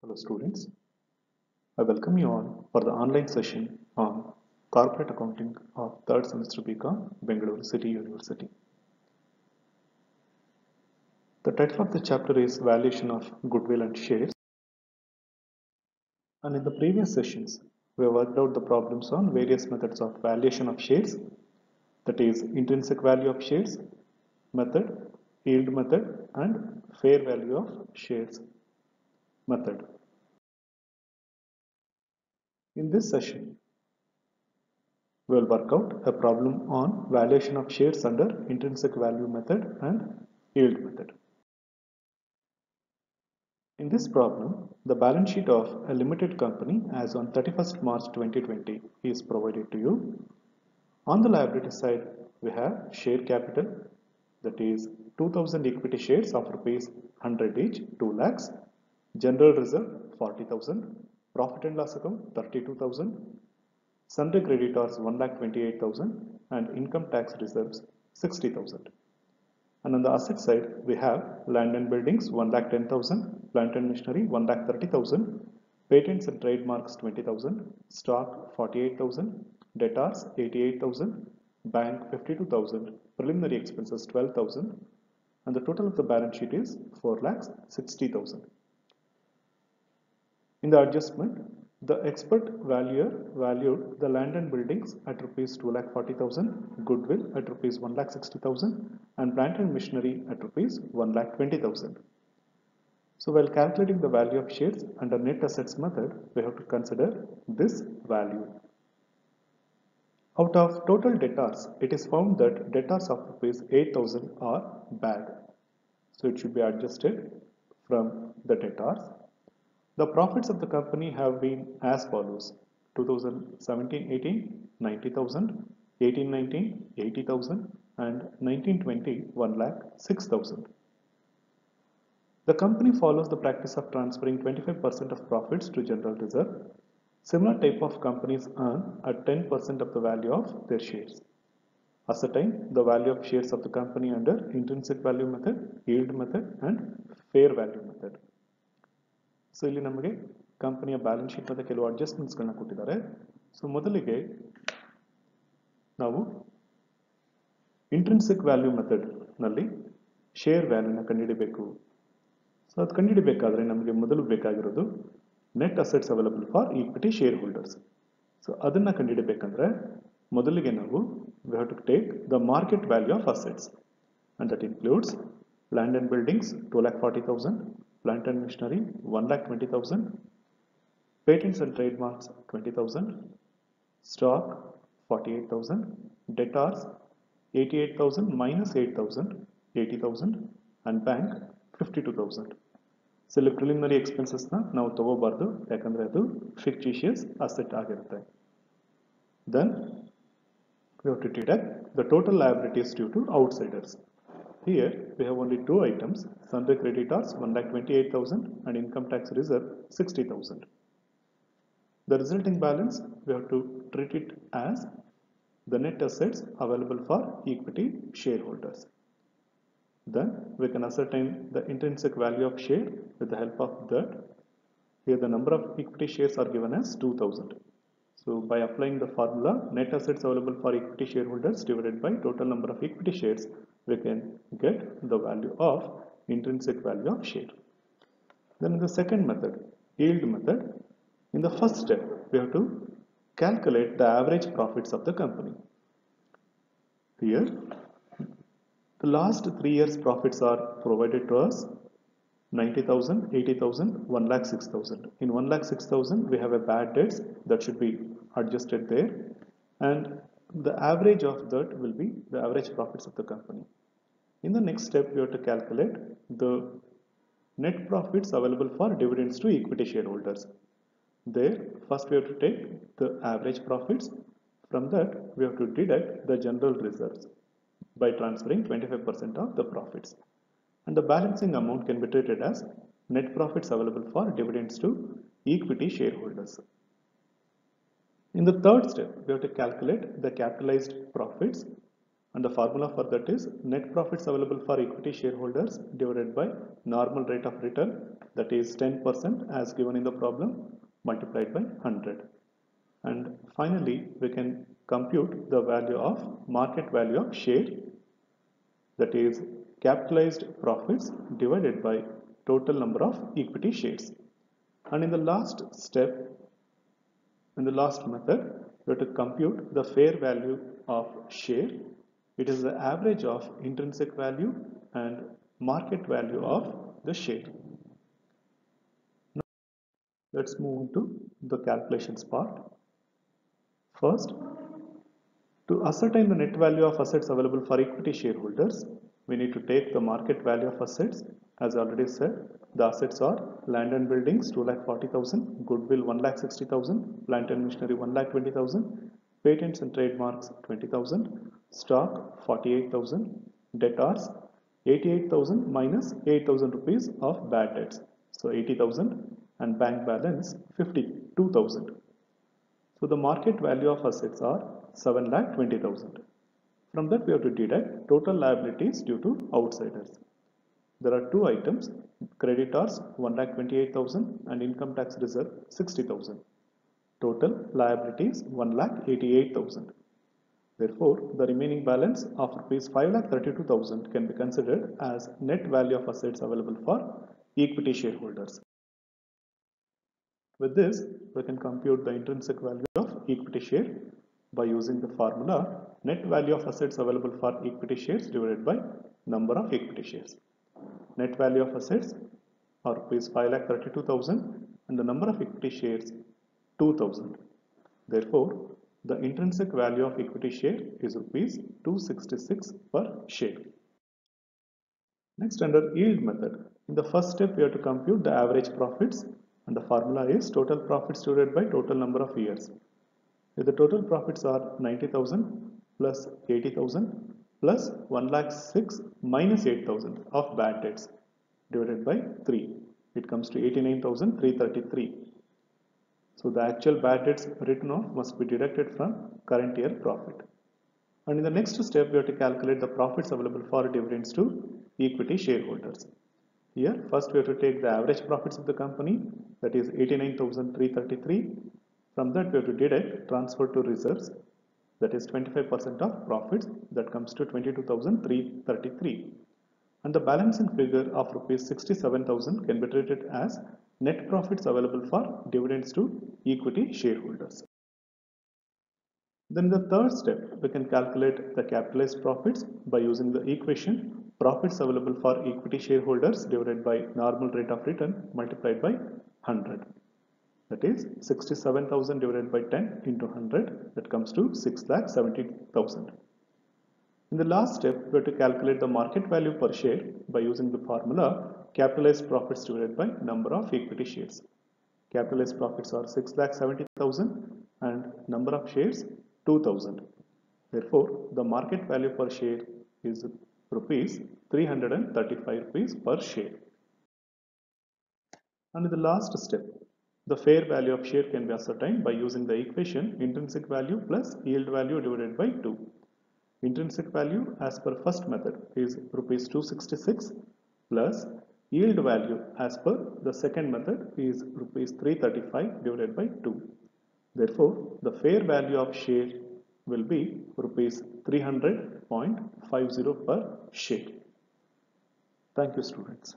Hello students, I welcome you all for the online session on Corporate Accounting of 3rd semester BCom, Bengaluru City University. The title of the chapter is Valuation of Goodwill and Shares, and in the previous sessions we have worked out the problems on various methods of valuation of shares, that is intrinsic value of shares method, yield method and fair value of shares method. In this session, we will work out a problem on valuation of shares under intrinsic value method and yield method. In this problem, the balance sheet of a limited company as on 31st March 2020 is provided to you. On the liability side, we have share capital, that is 2000 equity shares of rupees 100 each, 2 lakhs, general reserve 40,000, profit and loss account 32,000, sundry creditors 1,28,000 and income tax reserves 60,000. And on the asset side, we have land and buildings 1,10,000, plant and machinery 1,30,000, patents and trademarks 20,000, stock 48,000, debtors 88,000, bank 52,000, preliminary expenses 12,000, and the total of the balance sheet is 4,60,000. In the adjustment, the expert valuer valued the land and buildings at rupees 2,40,000, goodwill at rupees 1,60,000 and plant and machinery at rupees 1,20,000. So while calculating the value of shares under net assets method, we have to consider this value. Out of total debtors, it is found that debtors of rupees 8,000 are bad. So it should be adjusted from the debtors. The profits of the company have been as follows: 2017-18 90,000, 18-19 80,000 and 19-20 1,06,000. The company follows the practice of transferring 25% of profits to general reserve. Similar type of companies earn at 10% of the value of their shares. Ascertain the value of shares of the company under intrinsic value method, yield method and fair value method. So ಇಲ್ಲಿ ನಮಗೆ ಕಂಪನಿಯ balance sheet ಮತ್ತು ಕೆಲವು ಅಡ್ಜಸ್ಟ್ಮೆಂಟ್ಸ್ಗಳನ್ನ ಕೊಟ್ಟಿದ್ದಾರೆ. So ಮೊದಲಿಗೆ ನಾವು intrinsic value ಮೆಥಡ್ನಲ್ಲಿ share ವ್ಯಾಲ್ಯೂನ ಕಂಡುಹಿಡಿಬೇಕು. ಸೊ ಅದು ಕಂಡುಹಿಡಿಬೇಕಾದ್ರೆ ನಮಗೆ ಮೊದಲು ಬೇಕಾಗಿರೋದು net assets available for equity shareholders. So ಅದನ್ನು ಕಂಡುಹಿಡಿಬೇಕಂದ್ರೆ ಮೊದಲಿಗೆ ನಾವು we have to take the market value of assets and that includes land and buildings 2,40,000, plant and machinery 1,20,000, patents and trademarks 20,000, stock 48,000, debtors 88,000 minus 8,000 80,000 and bank 52,000. So ಇಲ್ಲಿ preliminary ಎಕ್ಸ್ಪೆನ್ಸಸ್ನ ನಾವು ತಗೋಬಾರ್ದು, ಯಾಕಂದರೆ ಅದು ಫಿಕ್ಟಿಷಿಯಸ್ ಅಸೆಟ್ ಆಗಿರುತ್ತೆ. Then we have to deduct the total liabilities due to outsiders. Here we have only two items, sundry creditors 1,28,000 and income tax reserve 60,000. The resulting balance we have to treat it as the net assets available for equity shareholders. Then we can ascertain the intrinsic value of share with the help of that. Here the number of equity shares are given as 2,000. So by applying the formula net assets available for equity shareholders divided by total number of equity shares, we can get the value of intrinsic value of share. Then in the second method, yield method, in the first step we have to calculate the average profits of the company. Here the last 3 years profits are provided to us: 90,000, 80,000, 1,06,000. In 1,06,000 we have a bad debts that should be adjusted there, and the average of that will be the average profits of the company. In the next step we have to calculate the net profits available for dividends to equity shareholders. There first we have to take the average profits. From that we have to deduct the general reserves by transferring 25% of the profits, and the balancing amount can be treated as net profits available for dividends to equity shareholders. In the third step, we have to calculate the capitalized profits And the formula for that is net profits available for equity shareholders divided by normal rate of return, that is 10% as given in the problem, multiplied by 100. And finally, we can compute the value of market value of share, that is capitalized profits divided by total number of equity shares. And in the last step, in the last method, we have to compute the fair value of share. It is the average of intrinsic value and market value of the share. Now, let's move into the calculations part. First, to ascertain the net value of assets available for equity shareholders, we need to take the market value of assets. As I already said, the assets are land and buildings 2,40,000, goodwill 1,60,000, plant and machinery 1,20,000, patents and trademarks 20,000, stock 48,000, debtors 88,000 minus 8,000 rupees of bad debts, so 80,000, and bank balance 52,000. So the market value of assets are 7,20,000. From that we have to deduct total liabilities due to outsiders. There are two items, creditors 1,28,000 and income tax reserve 60,000. Total liabilities 1,88,000. Therefore, the remaining balance of rupees 5,32,000 can be considered as net value of assets available for equity shareholders. With this, we can compute the intrinsic value of equity share by using the formula net value of assets available for equity shares divided by number of equity shares. Net value of assets are rupees 5,32,000 and the number of equity shares 2,000. Therefore, the intrinsic value of equity share is rupees 266 per share. Next, under yield method, in the first step we have to compute the average profits, and the formula is total profits divided by total number of years. If the total profits are 90,000 plus 80,000 plus 1,06,000 minus 8,000 of bad debts divided by 3, it comes to 89,333. So the actual bad debts written off must be deducted from current year profit. And in the next step, we have to calculate the profits available for dividends to equity shareholders. Here, first we have to take the average profits of the company, that is 89,333. From that, we have to deduct transfer to reserves, that is 25% of profits, that comes to 22,333. And the balancing figure of rupees 67,000 can be treated as net profits available for dividends to equity shareholders. Then in the third step, we can calculate the capitalized profits by using the equation profits available for equity shareholders divided by normal rate of return multiplied by 100. That is 67,000 divided by 10 into 100, that comes to 6,70,000. In the last step, we have to calculate the market value per share by using the formula capitalized profits divided by number of equity shares. Capitalized profits are 6,70,000 and number of shares 2,000. Therefore, the market value per share is rupees 335 rupees per share. And in the last step, the fair value of share can be ascertained by using the equation intrinsic value plus yield value divided by 2. Intrinsic value as per first method is rupees 266 plus yield value as per the second method is rupees 335 divided by 2. Therefore, the fair value of share will be rupees 300.50 per share. Thank you, students.